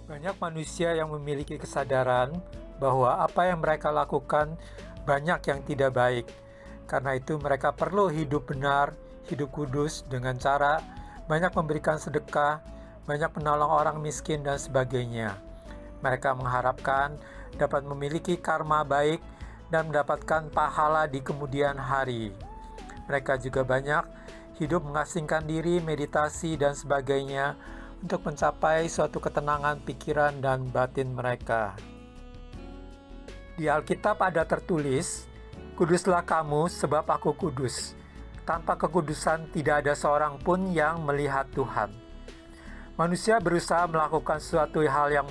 Banyak manusia yang memiliki kesadaran bahwa apa yang mereka lakukan banyak yang tidak baik. Karena itu mereka perlu hidup benar, hidup kudus dengan cara banyak memberikan sedekah, banyak menolong orang miskin dan sebagainya. Mereka mengharapkan dapat memiliki karma baik dan mendapatkan pahala di kemudian hari. Mereka juga banyak hidup mengasingkan diri, meditasi dan sebagainya untuk mencapai suatu ketenangan pikiran dan batin mereka. Di Alkitab ada tertulis, "Kuduslah kamu sebab aku kudus. Tanpa kekudusan tidak ada seorang pun yang melihat Tuhan." Manusia berusaha melakukan suatu hal yang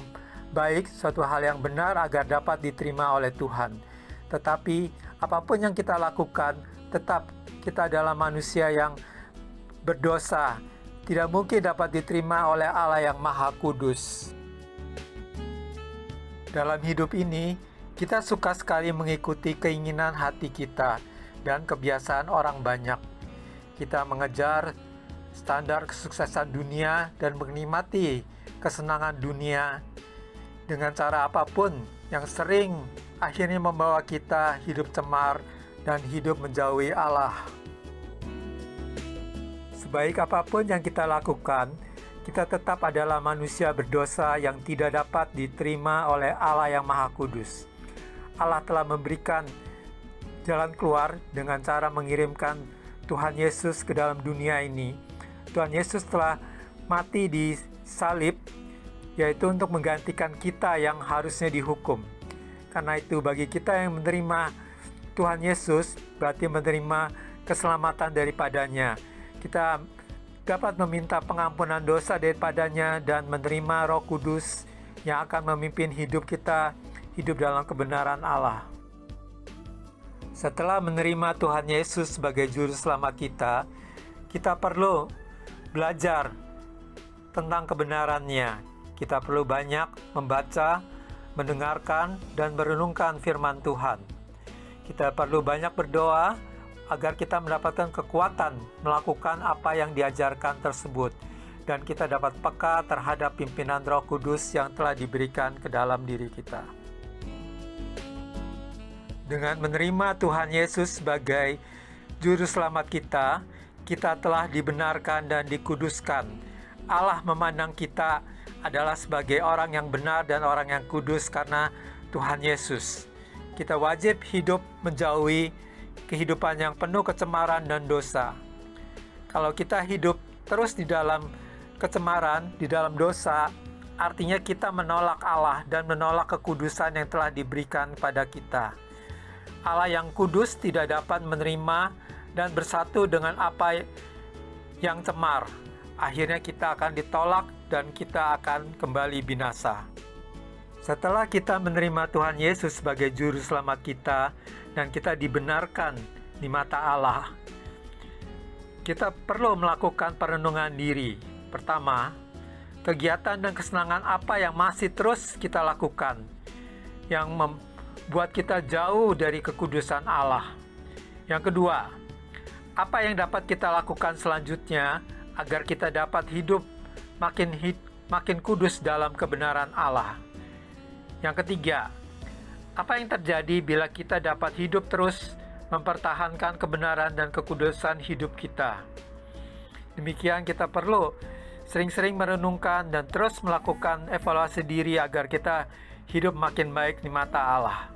baik, suatu hal yang benar agar dapat diterima oleh Tuhan. Tetapi apapun yang kita lakukan, tetap kita adalah manusia yang berdosa, tidak mungkin dapat diterima oleh Allah yang Maha Kudus. Dalam hidup ini, kita suka sekali mengikuti keinginan hati kita dan kebiasaan orang banyak. Kita mengejar standar kesuksesan dunia dan menikmati kesenangan dunia dengan cara apapun yang sering akhirnya membawa kita hidup cemar dan hidup menjauhi Allah. Sebaik apapun yang kita lakukan, kita tetap adalah manusia berdosa yang tidak dapat diterima oleh Allah yang Maha Kudus. Allah telah memberikan jalan keluar dengan cara mengirimkan Tuhan Yesus ke dalam dunia ini. Tuhan Yesus telah mati di salib, yaitu untuk menggantikan kita yang harusnya dihukum. Karena itu bagi kita yang menerima Tuhan Yesus, berarti menerima keselamatan daripadanya. Kita dapat meminta pengampunan dosa daripadanya dan menerima Roh Kudus yang akan memimpin hidup kita, hidup dalam kebenaran Allah. Setelah menerima Tuhan Yesus sebagai juru selamat kita perlu belajar tentang kebenarannya. Kita perlu banyak membaca, mendengarkan, dan merenungkan firman Tuhan. Kita perlu banyak berdoa agar kita mendapatkan kekuatan melakukan apa yang diajarkan tersebut, dan kita dapat peka terhadap pimpinan Roh Kudus yang telah diberikan ke dalam diri kita. Dengan menerima Tuhan Yesus sebagai juru selamat kita telah dibenarkan dan dikuduskan. Allah memandang kita adalah sebagai orang yang benar dan orang yang kudus karena Tuhan Yesus. Kita wajib hidup menjauhi kehidupan yang penuh kecemaran dan dosa. Kalau kita hidup terus di dalam kecemaran, di dalam dosa, artinya kita menolak Allah dan menolak kekudusan yang telah diberikan pada kita. Allah yang kudus tidak dapat menerima dan bersatu dengan apa yang cemar. Akhirnya kita akan ditolak dan kita akan kembali binasa. Setelah kita menerima Tuhan Yesus sebagai juru selamat kita dan kita dibenarkan di mata Allah, kita perlu melakukan perenungan diri. Pertama, kegiatan dan kesenangan apa yang masih terus kita lakukan yang membuat kita jauh dari kekudusan Allah. Yang kedua, apa yang dapat kita lakukan selanjutnya agar kita dapat hidup makin kudus dalam kebenaran Allah. Yang ketiga, apa yang terjadi bila kita dapat hidup terus mempertahankan kebenaran dan kekudusan hidup kita. Demikian kita perlu sering-sering merenungkan dan terus melakukan evaluasi diri agar kita hidup makin baik di mata Allah.